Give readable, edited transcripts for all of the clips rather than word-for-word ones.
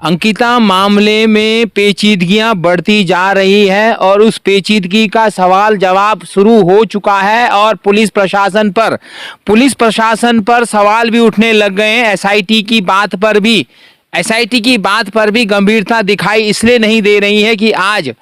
अंकिता मामले में पेचीदगियां बढ़ती जा रही है और उस पेचीदगी का सवाल जवाब शुरू हो चुका है और पुलिस प्रशासन पर सवाल भी उठने लग गए हैं। एसआईटी की बात पर भी गंभीरता दिखाई इसलिए नहीं दे रही है कि आज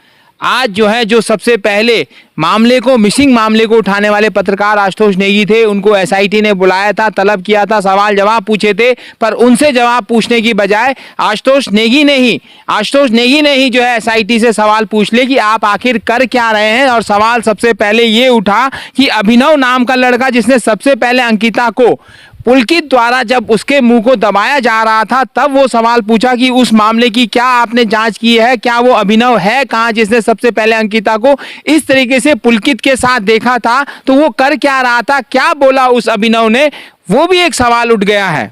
जो है, जो सबसे पहले मिसिंग मामले को उठाने वाले पत्रकार आशुतोष नेगी थे, उनको एसआईटी ने बुलाया था, तलब किया था, सवाल जवाब पूछे थे, पर उनसे जवाब पूछने की बजाय आशुतोष नेगी ने ही जो है एसआईटी से सवाल पूछ ले कि आप आखिर कर क्या रहे हैं। और सवाल सबसे पहले ये उठा कि अभिनव नाम का लड़का, जिसने सबसे पहले अंकिता को पुलकित द्वारा जब उसके मुंह को दबाया जा रहा था, तब वो सवाल पूछा कि उस मामले की क्या आपने जांच की है, क्या वो अभिनव है कहां जिसने सबसे पहले अंकिता को इस तरीके से पुलकित के साथ देखा था, तो वो कर क्या रहा था, क्या बोला उस अभिनव ने, वो भी एक सवाल उठ गया है।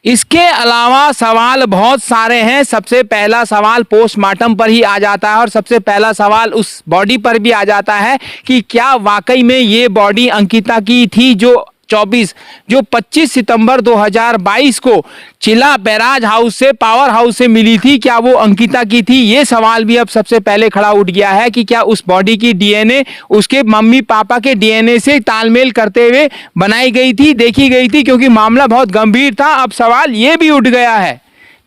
इसके अलावा सवाल बहुत सारे हैं। सबसे पहला सवाल पोस्टमार्टम पर ही आ जाता है और सबसे पहला सवाल उस बॉडी पर भी आ जाता है कि क्या वाकई में ये बॉडी अंकिता की थी जो 25 सितंबर 2022 को चिला बैराज हाउस से, पावर हाउस से मिली थी, क्या वो अंकिता की थी? ये सवाल भी अब सबसे पहले खड़ा उठ गया है कि क्या उस बॉडी की डीएनए उसके मम्मी पापा के डीएनए से तालमेल करते हुए बनाई गई थी, देखी गई थी, क्योंकि मामला बहुत गंभीर था। अब सवाल ये भी उठ गया है,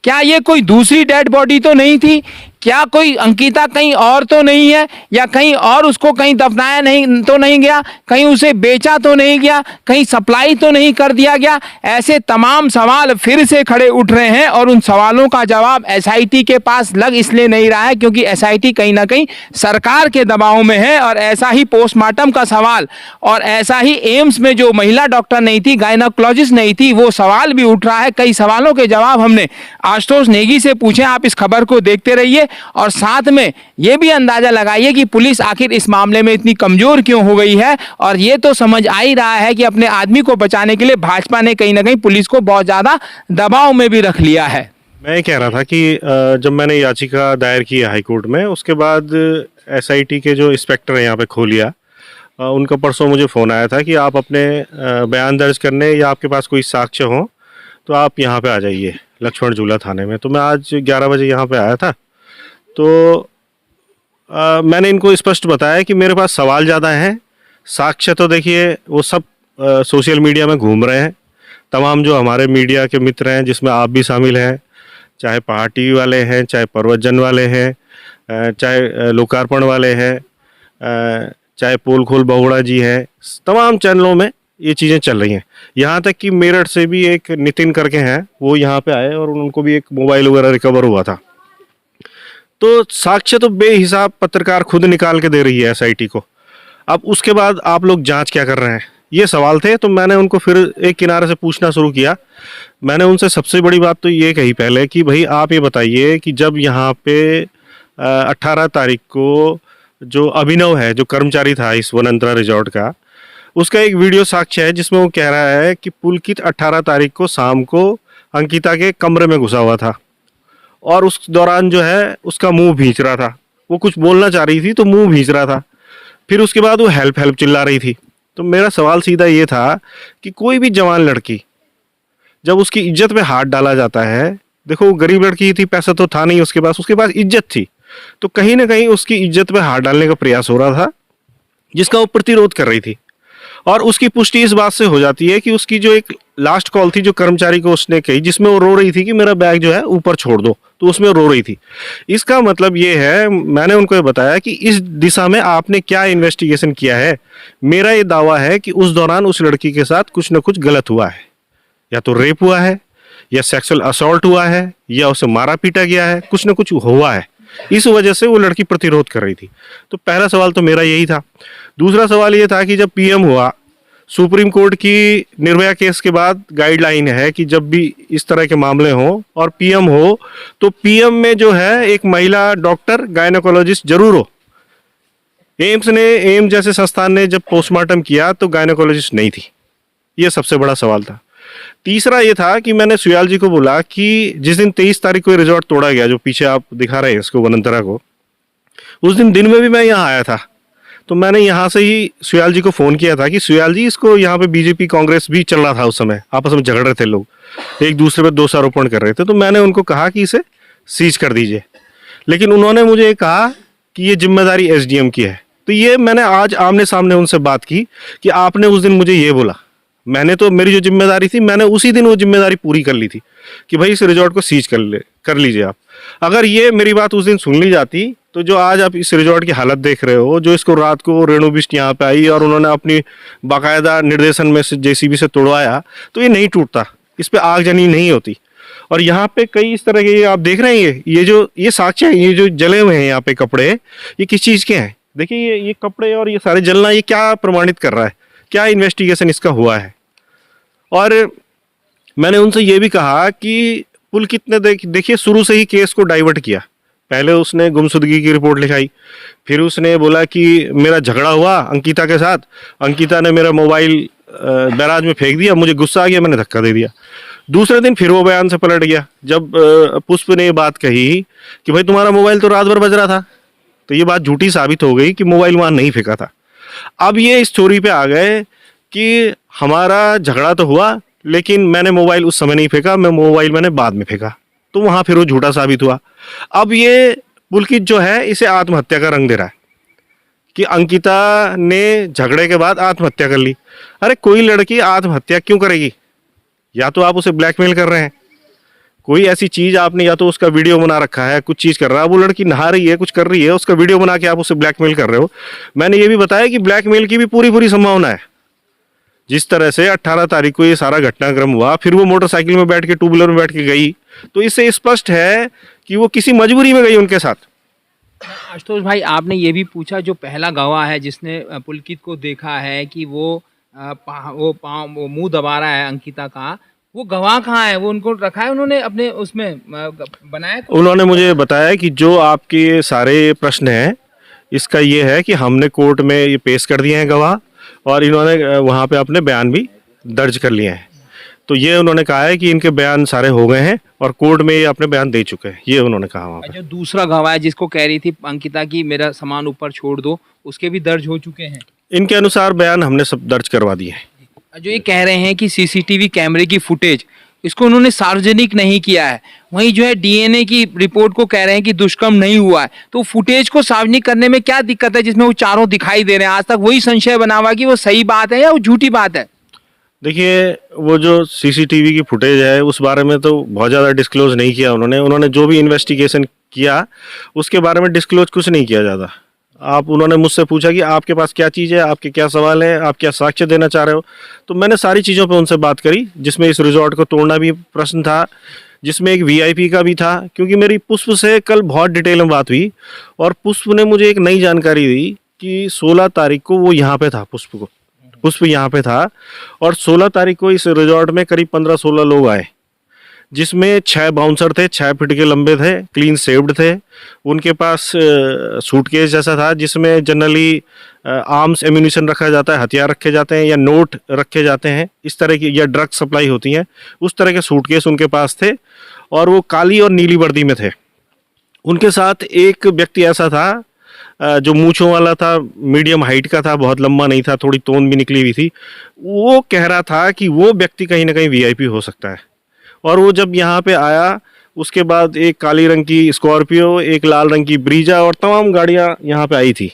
क्या ये कोई दूसरी डेड बॉडी तो नहीं थी? क्या कोई अंकिता कहीं और तो नहीं है, या कहीं और उसको कहीं दफनाया नहीं गया, कहीं उसे बेचा तो नहीं गया, कहीं सप्लाई तो नहीं कर दिया गया? ऐसे तमाम सवाल फिर से खड़े उठ रहे हैं और उन सवालों का जवाब एसआईटी के पास लग इसलिए नहीं रहा है क्योंकि एसआईटी कहीं ना कहीं सरकार के दबाव में है। और ऐसा ही पोस्टमार्टम का सवाल और ऐसा ही एम्स में जो महिला डॉक्टर नहीं थी, गायनोकोलॉजिस्ट नहीं थी, वो सवाल भी उठ रहा है। कई सवालों के जवाब हमने आशुतोष नेगी से पूछे। आप इस खबर को देखते रहिए और साथ में यह भी अंदाजा लगाइए कि पुलिस आखिर इस मामले में इतनी कमजोर क्यों हो गई है। और यह तो समझ आ ही रहा है कि अपने आदमी को बचाने के लिए भाजपा ने कहीं ना कहीं पुलिस को बहुत ज्यादा दबाव में भी रख लिया है। मैं कह रहा था कि जब मैंने याचिका दायर की हाईकोर्ट में, उसके बाद एसआईटी के जो इंस्पेक्टर यहाँ पे खोलिया, उनका परसों मुझे फ़ोन आया था कि आप अपने बयान दर्ज करने या आपके पास कोई साक्ष्य हो तो आप यहाँ पे आ जाइए लक्ष्मण झूला थाने में। तो मैं आज 11 बजे यहाँ पे आया था। तो मैंने इनको स्पष्ट बताया कि मेरे पास सवाल ज़्यादा हैं, साक्ष्य तो देखिए वो सब सोशल मीडिया में घूम रहे हैं। तमाम जो हमारे मीडिया के मित्र हैं, जिसमें आप भी शामिल हैं, चाहे पहाड़ टीवी वाले हैं, चाहे पर्वतजन वाले हैं, चाहे लोकार्पण वाले हैं, चाहे पोल खोल बहुड़ा जी हैं, तमाम चैनलों में ये चीज़ें चल रही हैं। यहाँ तक कि मेरठ से भी एक नितिन करके हैं, वो यहाँ पे आए और उनको भी एक मोबाइल वगैरह रिकवर हुआ था। तो साक्ष्य तो बेहिसाब पत्रकार खुद निकाल के दे रही है एसआईटी को। अब उसके बाद आप लोग जांच क्या कर रहे हैं, ये सवाल थे। तो मैंने उनको फिर एक किनारे से पूछना शुरू किया। मैंने उनसे सबसे बड़ी बात तो ये कही पहले कि भाई आप ये बताइए कि जब यहाँ पे 18 तारीख को जो अभिनव है, जो कर्मचारी था इस वनंतरा रिजॉर्ट का, उसका एक वीडियो साक्ष्य है जिसमें वो कह रहा है कि पुलकित 18 तारीख को शाम को अंकिता के कमरे में घुसा हुआ था और उस दौरान जो है उसका मुंह भींच रहा था। वो कुछ बोलना चाह रही थी तो मुंह भींच रहा था। फिर उसके बाद वो हेल्प हेल्प चिल्ला रही थी। तो मेरा सवाल सीधा ये था कि कोई भी जवान लड़की जब उसकी इज्जत पे हाथ डाला जाता है, देखो वो गरीब लड़की थी, पैसा तो था नहीं उसके पास इज्जत थी, तो कहीं ना कहीं उसकी इज्जत पे हाथ डालने का प्रयास हो रहा था, जिसका वो प्रतिरोध कर रही थी। और उसकी पुष्टि इस बात से हो जाती है कि उसकी जो एक लास्ट कॉल थी जो कर्मचारी को उसने कही, जिसमें वो रो रही थी कि मेरा बैग जो है ऊपर छोड़ दो, तो उसमें रो रही थी। इसका मतलब ये है, मैंने उनको ये बताया कि इस दिशा में आपने क्या इन्वेस्टिगेशन किया है। मेरा ये दावा है कि उस दौरान उस लड़की के साथ कुछ ना कुछ गलत हुआ है, या तो रेप हुआ है, या सेक्सुअल असॉल्ट हुआ है, या उसे मारा पीटा गया है, कुछ ना कुछ हुआ है। इस वजह से वो लड़की प्रतिरोध कर रही थी। तो पहला सवाल तो मेरा यही था। दूसरा सवाल ये था कि जब पीएम हुआ, सुप्रीम कोर्ट की निर्भया केस के बाद गाइडलाइन है कि जब भी इस तरह के मामले हों और पीएम हो, तो पीएम में जो है एक महिला डॉक्टर गायनोकोलॉजिस्ट जरूर हो। एम्स जैसे संस्थान ने जब पोस्टमार्टम किया तो गायनोकोलॉजिस्ट नहीं थी। ये सबसे बड़ा सवाल था। तीसरा ये था कि मैंने सुयाल जी को बोला कि जिस दिन 23 तारीख को रिजॉर्ट तोड़ा गया, जो पीछे आप दिखा रहे हैं इसको वनंतरा को, उस दिन में भी मैं यहाँ आया था। तो मैंने यहाँ से ही सुयाल जी को फ़ोन किया था कि सुयाल जी, इसको यहाँ पे बीजेपी कांग्रेस भी चल रहा था उस समय, आपस में झगड़ रहे थे लोग, एक दूसरे पर दोषारोपण कर रहे थे। तो मैंने उनको कहा कि इसे सीज कर दीजिए, लेकिन उन्होंने मुझे कहा कि ये जिम्मेदारी एसडीएम की है। तो ये मैंने आज आमने सामने उनसे बात की कि आपने उस दिन मुझे ये बोला, मैंने तो मेरी जो जिम्मेदारी थी मैंने उसी दिन वो जिम्मेदारी पूरी कर ली थी कि भाई इस रिजॉर्ट को सीज कर लीजिए आप। अगर ये मेरी बात उस दिन सुन ली जाती तो जो आज आप इस रिजॉर्ट की हालत देख रहे हो, जो इसको रात को रेणु बिष्ट यहाँ पे आई और उन्होंने अपनी बाकायदा निर्देशन में से जेसीबी से तोड़वाया, तो ये नहीं टूटता, इस पे आगजनी नहीं होती। और यहाँ पे कई इस तरह के आप देख रहे हैं, ये साक्ष्य हैं, ये जो जले हुए हैं यहाँ पे कपड़े, ये किस चीज़ के हैं? देखिए ये कपड़े और ये सारे जलना, ये क्या प्रमाणित कर रहा है, क्या इन्वेस्टिगेशन इसका हुआ है? और मैंने उनसे ये भी कहा कि पुलकित ने देखिए शुरू से ही केस को डाइवर्ट किया। पहले उसने गुमशुदगी की रिपोर्ट लिखाई, फिर उसने बोला कि मेरा झगड़ा हुआ अंकिता के साथ, अंकिता ने मेरा मोबाइल बैराज में फेंक दिया, मुझे गुस्सा आ गया, मैंने धक्का दे दिया। दूसरे दिन फिर वो बयान से पलट गया जब पुष्प ने ये बात कही कि भाई तुम्हारा मोबाइल तो रात भर बज रहा था। तो ये बात झूठी साबित हो गई कि मोबाइल वहाँ नहीं फेंका था। अब ये स्टोरी पे आ गए कि हमारा झगड़ा तो हुआ लेकिन मैंने मोबाइल उस समय नहीं फेंका, मोबाइल मैंने बाद में फेंका, तो वहाँ फिर वो झूठा साबित हुआ। अब ये पुलकित जो है इसे आत्महत्या का रंग दे रहा है कि अंकिता ने झगड़े के बाद आत्महत्या कर ली। अरे कोई लड़की आत्महत्या क्यों करेगी? या तो आप उसे ब्लैकमेल कर रहे हैं, कोई ऐसी चीज़ आपने, या तो उसका वीडियो बना रखा है, कुछ चीज़ कर रहा है, वो लड़की नहा रही है, कुछ कर रही है, उसका वीडियो बना के आप उसे ब्लैकमेल कर रहे हो। मैंने ये भी बताया कि ब्लैकमेल की भी पूरी संभावना है। जिस तरह से 18 तारीख को ये सारा घटनाक्रम हुआ, फिर वो मोटरसाइकिल में बैठ के, टू व्हीलर में बैठ के गई, तो इससे स्पष्ट है कि वो किसी मजबूरी में गई उनके साथ। आशुतोष भाई, आपने ये भी पूछा जो पहला गवाह है जिसने पुलकित को देखा है कि वो मुंह दबा रहा है अंकिता का, वो गवाह कहाँ है? वो उनको रखा है उन्होंने अपने उसमें बनाया? उन्होंने मुझे बताया कि जो आपके सारे प्रश्न हैं इसका ये है कि हमने कोर्ट में ये पेश कर दिए हैं गवाह, और इन्होंने वहाँ पे अपने बयान भी दर्ज कर लिए हैं। तो ये उन्होंने कहा है कि इनके बयान सारे हो गए हैं और कोर्ट में ये अपने बयान दे चुके हैं, ये उन्होंने कहा वहाँ पे। जो दूसरा गवाह है जिसको कह रही थी अंकिता की मेरा सामान ऊपर छोड़ दो, उसके भी दर्ज हो चुके हैं? इनके अनुसार बयान हमने सब दर्ज करवा दिए हैं। जो ये कह रहे हैं कि सीसीटीवी कैमरे की फुटेज इसको उन्होंने सार्वजनिक नहीं किया है, वहीं जो है डीएनए की रिपोर्ट को कह रहे हैं कि दुष्कर्म नहीं हुआ है, तो फुटेज को सार्वजनिक करने में क्या दिक्कत है जिसमें वो चारों दिखाई दे रहे हैं? आज तक वही संशय बना हुआ कि वो सही बात है या वो झूठी बात है। देखिए वो जो सीसीटीवी की फुटेज है उस बारे में तो बहुत ज़्यादा डिस्क्लोज नहीं किया उन्होंने जो भी इन्वेस्टिगेशन किया उसके बारे में डिस्क्लोज कुछ नहीं किया ज़्यादा। उन्होंने मुझसे पूछा कि आपके पास क्या चीज़ है, आपके क्या सवाल है, आप क्या साक्ष्य देना चाह रहे हो, तो मैंने सारी चीज़ों पे उनसे बात करी, जिसमें इस रिजॉर्ट को तोड़ना भी प्रश्न था, जिसमें एक वीआईपी का भी था, क्योंकि मेरी पुष्प से कल बहुत डिटेल में बात हुई और पुष्प ने मुझे एक नई जानकारी दी कि 16 तारीख को वो यहाँ पे था, पुष्प यहाँ पे था और 16 तारीख को इस रिजॉर्ट में करीब 15-16 लोग आए, जिसमें 6 बाउंसर थे, 6 फीट के लंबे थे, क्लीन शेव्ड थे। उनके पास सूटकेस जैसा था जिसमें जनरली आर्म्स एम्यूनिशन रखा जाता है, हथियार रखे जाते हैं या नोट रखे जाते हैं, इस तरह की, या ड्रग सप्लाई होती हैं, उस तरह के सूटकेस उनके पास थे और वो काली और नीली वर्दी में थे। उनके साथ एक व्यक्ति ऐसा था जो मूंछों वाला था, मीडियम हाइट का था, बहुत लंबा नहीं था, थोड़ी तोंद भी निकली हुई थी। वो कह रहा था कि वो व्यक्ति कहीं ना कहीं वीआईपी हो सकता है। और वो जब यहाँ पे आया उसके बाद एक काली रंग की स्कॉर्पियो, एक लाल रंग की ब्रीजा और तमाम गाड़ियाँ यहाँ पे आई थी।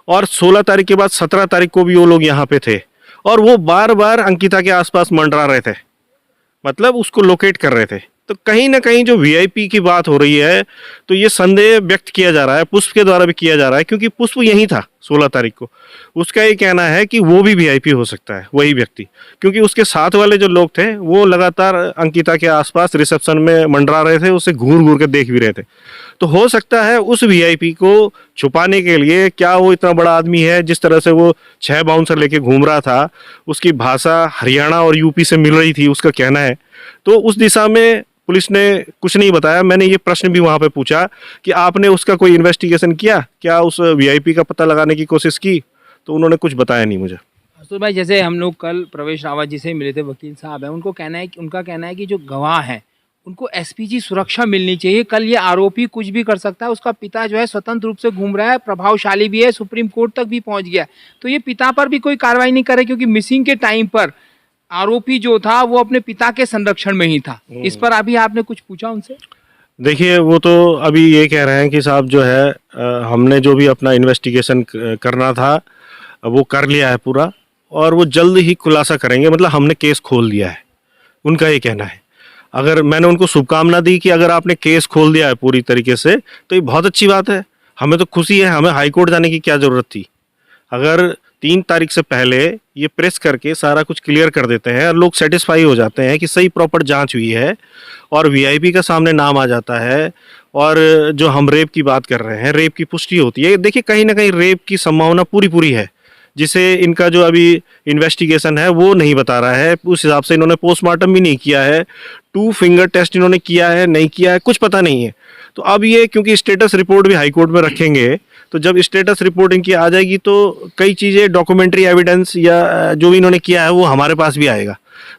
और 16 तारीख के बाद 17 तारीख को भी वो लोग यहाँ पे थे और वो बार बार अंकिता के आसपास मंडरा रहे थे, मतलब उसको लोकेट कर रहे थे। तो कहीं ना कहीं जो वीआईपी की बात हो रही है तो ये संदेह व्यक्त किया जा रहा है, पुष्प के द्वारा भी किया जा रहा है, क्योंकि पुष्प यहीं था 16 तारीख को। उसका ये कहना है कि वो भी वीआईपी हो सकता है, वही व्यक्ति, क्योंकि उसके साथ वाले जो लोग थे वो लगातार अंकिता के आसपास रिसेप्शन में मंडरा रहे थे, उसे घूर घूर के देख भी रहे थे। तो हो सकता है उस वीआईपी को छुपाने के लिए, क्या वो इतना बड़ा आदमी है, जिस तरह से वो 6 बाउंसर लेके घूम रहा था, उसकी भाषा हरियाणा और यूपी से मिल रही थी, उसका कहना है। तो उस दिशा में पुलिस ने कुछ नहीं बताया। मैंने ये प्रश्न भी वहाँ पे पूछा कि आपने उसका कोई इन्वेस्टिगेशन किया, क्या उस वीआईपी का पता लगाने की कोशिश की, तो उन्होंने कुछ बताया नहीं मुझे। तो भाई जैसे हम लोग कल प्रवेश रावत जी से मिले थे, वकील साहब हैं, उनका कहना है कि जो गवाह हैं उनको एसपीजी सुरक्षा मिलनी चाहिए। कल ये आरोपी कुछ भी कर सकता है, उसका पिता जो है स्वतंत्र रूप से घूम रहा है, प्रभावशाली भी है, सुप्रीम कोर्ट तक भी पहुंच गया है। तो ये पिता पर भी कोई कार्रवाई नहीं करे, क्योंकि मिसिंग के टाइम पर आरोपी जो था वो अपने पिता के संरक्षण में ही था। इस पर अभी आपने कुछ पूछा उनसे? देखिए, वो तो अभी ये कह रहे हैं कि साहब जो है हमने जो भी अपना इन्वेस्टिगेशन करना था वो कर लिया है पूरा, और वो जल्द ही खुलासा करेंगे, मतलब हमने केस खोल दिया है, उनका ये कहना है। अगर मैंने उनको शुभकामना दी कि अगर आपने केस खोल दिया है पूरी तरीके से तो ये बहुत अच्छी बात है, हमें तो खुशी है, हमें हाई कोर्ट जाने की क्या ज़रूरत थी। अगर 3 तारीख से पहले ये प्रेस करके सारा कुछ क्लियर कर देते हैं और लोग सेटिस्फाई हो जाते हैं कि सही प्रॉपर जांच हुई है और वीआईपी का सामने नाम आ जाता है, और जो हम रेप की बात कर रहे हैं, रेप की पुष्टि होती है। देखिए, कहीं ना कहीं रेप की संभावना पूरी है, जिसे इनका जो अभी इन्वेस्टिगेशन है वो नहीं बता रहा है। उस हिसाब से इन्होंने पोस्टमार्टम भी नहीं किया है, 2 फिंगर टेस्ट इन्होंने किया है नहीं किया है कुछ पता नहीं है। तो अब ये क्योंकि स्टेटस रिपोर्ट भी हाई कोर्ट में रखेंगे, तो जब स्टेटस रिपोर्ट इनकी आ जाएगी तो कई चीज़ें, डॉक्यूमेंट्री एविडेंस या जो भी इन्होंने किया है वो हमारे पास भी आएगा।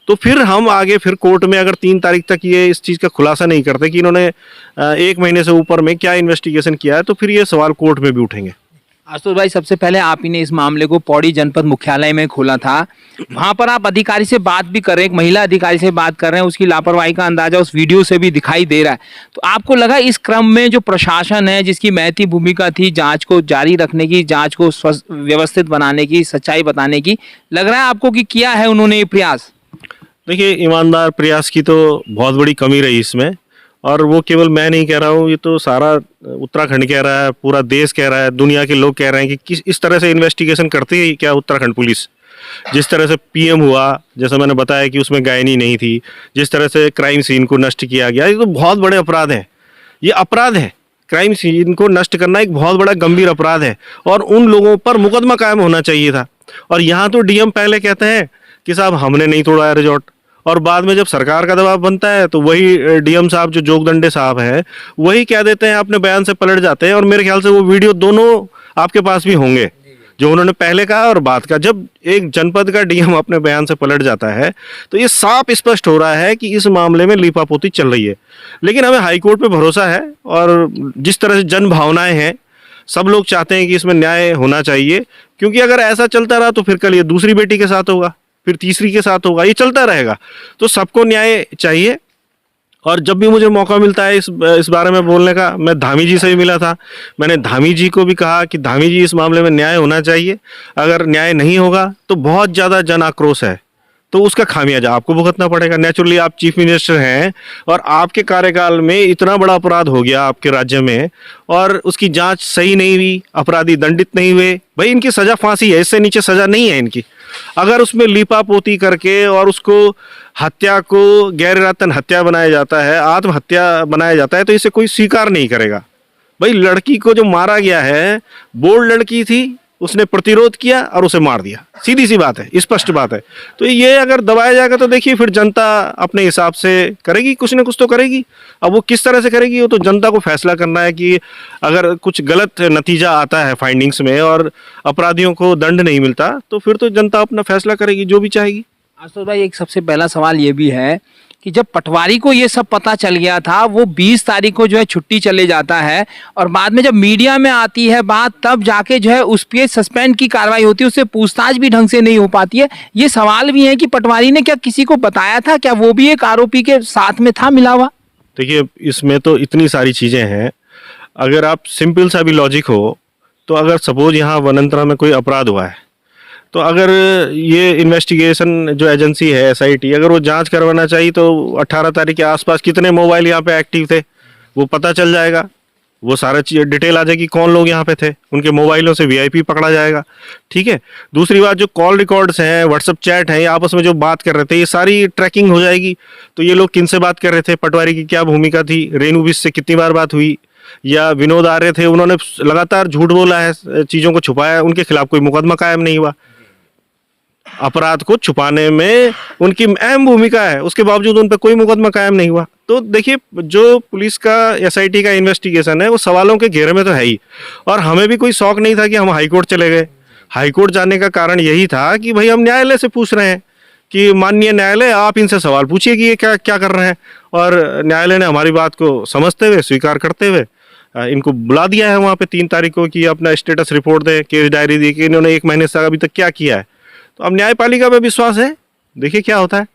तो फिर हम आगे फिर कोर्ट में अगर 3 तारीख तक ये इस चीज़ का खुलासा नहीं करते कि इन्होंने 1 महीने से ऊपर में क्या इन्वेस्टिगेशन किया है, तो फिर ये सवाल कोर्ट में भी उठेंगे। आशुतोष भाई, सबसे पहले आप ही ने इस मामले को पौड़ी जनपद मुख्यालय में खोला था, वहां पर आप अधिकारी से बात भी कर रहे हैं, एक महिला अधिकारी से बात कर रहे हैं, उसकी लापरवाही का अंदाजा उस वीडियो से भी दिखाई दे रहा है। तो आपको लगा इस क्रम में जो प्रशासन है, जिसकी महती भूमिका थी जांच को जारी रखने की, जांच को व्यवस्थित बनाने की, सच्चाई बताने की, लग रहा है आपको कि किया है उन्होंने ये प्रयास? देखिए, ईमानदार प्रयास की तो बहुत बड़ी कमी रही इसमें, और वो केवल मैं नहीं कह रहा हूँ, ये तो सारा उत्तराखंड कह रहा है, पूरा देश कह रहा है, दुनिया के लोग कह रहे हैं कि किस इस तरह से इन्वेस्टिगेशन करती है क्या उत्तराखंड पुलिस। जिस तरह से पीएम हुआ, जैसा मैंने बताया कि उसमें गायनी नहीं थी, जिस तरह से क्राइम सीन को नष्ट किया गया, ये तो बहुत बड़े अपराध हैं, ये अपराध है। क्राइम सीन को नष्ट करना एक बहुत बड़ा गंभीर अपराध है, और उन लोगों पर मुकदमा कायम होना चाहिए था। और यहाँ तो डीएम पहले कहते हैं कि साहब हमने नहीं तोड़ा रिजॉर्ट, और बाद में जब सरकार का दबाव बनता है तो वही डीएम साहब जो जोगदंडे साहब हैं वही कह देते हैं, अपने बयान से पलट जाते हैं। और मेरे ख्याल से वो वीडियो दोनों आपके पास भी होंगे, जो उन्होंने पहले कहा और बाद का। जब एक जनपद का डीएम अपने बयान से पलट जाता है तो ये साफ स्पष्ट हो रहा है कि इस मामले में लीपापोती चल रही है। लेकिन हमें हाईकोर्ट पे भरोसा है, और जिस तरह से जन भावनाएं हैं, सब लोग चाहते हैं कि इसमें न्याय होना चाहिए, क्योंकि अगर ऐसा चलता रहा तो फिर कल ये दूसरी बेटी के साथ होगा, फिर तीसरी के साथ होगा, ये चलता रहेगा। तो सबको न्याय चाहिए। और जब भी मुझे मौका मिलता है इस बारे में बोलने का, मैं धामी जी से भी मिला था, मैंने धामी जी को भी कहा कि धामी जी इस मामले में न्याय होना चाहिए, अगर न्याय नहीं होगा तो बहुत ज़्यादा जन आक्रोश है, तो उसका खामियाजा आपको भुगतना पड़ेगा। नेचुरली आप चीफ मिनिस्टर हैं और आपके कार्यकाल में इतना बड़ा अपराध हो गया आपके राज्य में, और उसकी जांच सही नहीं हुई, अपराधी दंडित नहीं हुए। भाई, इनकी सज़ा फांसी है, इससे नीचे सज़ा नहीं है इनकी। अगर उसमें लीपापोती करके और उसको हत्या को गैर इरादतन हत्या बनाया जाता है, आत्महत्या बनाया जाता है, तो इसे कोई स्वीकार नहीं करेगा। भाई, लड़की को जो मारा गया है, बोल्ड लड़की थी, उसने प्रतिरोध किया और उसे मार दिया, सीधी सी बात है, स्पष्ट बात है। तो ये अगर दबाया जाएगा तो देखिए फिर जनता अपने हिसाब से करेगी, कुछ ना कुछ तो करेगी। अब वो किस तरह से करेगी वो तो जनता को फैसला करना है, कि अगर कुछ गलत नतीजा आता है फाइंडिंग्स में और अपराधियों को दंड नहीं मिलता तो फिर तो जनता अपना फैसला करेगी, जो भी चाहेगी। आशुतोष भाई, एक सबसे पहला सवाल ये भी है कि जब पटवारी को ये सब पता चल गया था, वो 20 तारीख को जो है छुट्टी चले जाता है, और बाद में जब मीडिया में आती है बात, तब जाके जो है उस पे सस्पेंड की कार्रवाई होती है, उससे पूछताछ भी ढंग से नहीं हो पाती है। ये सवाल भी है कि पटवारी ने क्या किसी को बताया था, क्या वो भी एक आरोपी के साथ में था मिला हुआ? देखिए, इसमें तो इतनी सारी चीज़ें हैं। अगर आप सिंपल सा भी लॉजिक हो, तो अगर सपोज यहाँ वनंतरा में कोई अपराध हुआ है, तो अगर ये इन्वेस्टिगेशन जो एजेंसी है एसआईटी, अगर वो जांच करवाना चाहिए तो 18 तारीख के आसपास कितने मोबाइल यहाँ पे एक्टिव थे वो पता चल जाएगा, वो सारा चीज़ डिटेल आ जाएगी, कौन लोग यहाँ पे थे, उनके मोबाइलों से वीआईपी पकड़ा जाएगा। ठीक है। दूसरी बात, जो कॉल रिकॉर्ड्स हैं, व्हाट्सएप चैट हैं, आपस में जो बात कर रहे थे, ये सारी ट्रैकिंग हो जाएगी। तो ये लोग किन से बात कर रहे थे, पटवारी की क्या भूमिका थी, रेणु बिस से कितनी बार बात हुई, या विनोद आर्य थे, उन्होंने लगातार झूठ बोला है, चीज़ों को छुपाया, उनके खिलाफ कोई मुकदमा कायम नहीं हुआ। अपराध को छुपाने में उनकी अहम भूमिका है, उसके बावजूद उन पर कोई मुकदमा कायम नहीं हुआ। तो देखिए, जो पुलिस का एसआईटी का इन्वेस्टिगेशन है वो सवालों के घेरे में तो है ही, और हमें भी कोई शौक नहीं था कि हम हाईकोर्ट चले गए। हाईकोर्ट जाने का कारण यही था कि भाई हम न्यायालय से पूछ रहे हैं कि माननीय न्यायालय आप इनसे सवाल पूछिए कि ये क्या क्या कर रहे हैं। और न्यायालय ने हमारी बात को समझते हुए, स्वीकार करते हुए इनको बुला दिया है वहाँ पे 3 तारीख को कि अपना स्टेटस रिपोर्ट दें, केस डायरी दी कि इन्होंने 1 महीने से अभी तक क्या किया है। तो अब न्यायपालिका पे विश्वास है, देखिए क्या होता है।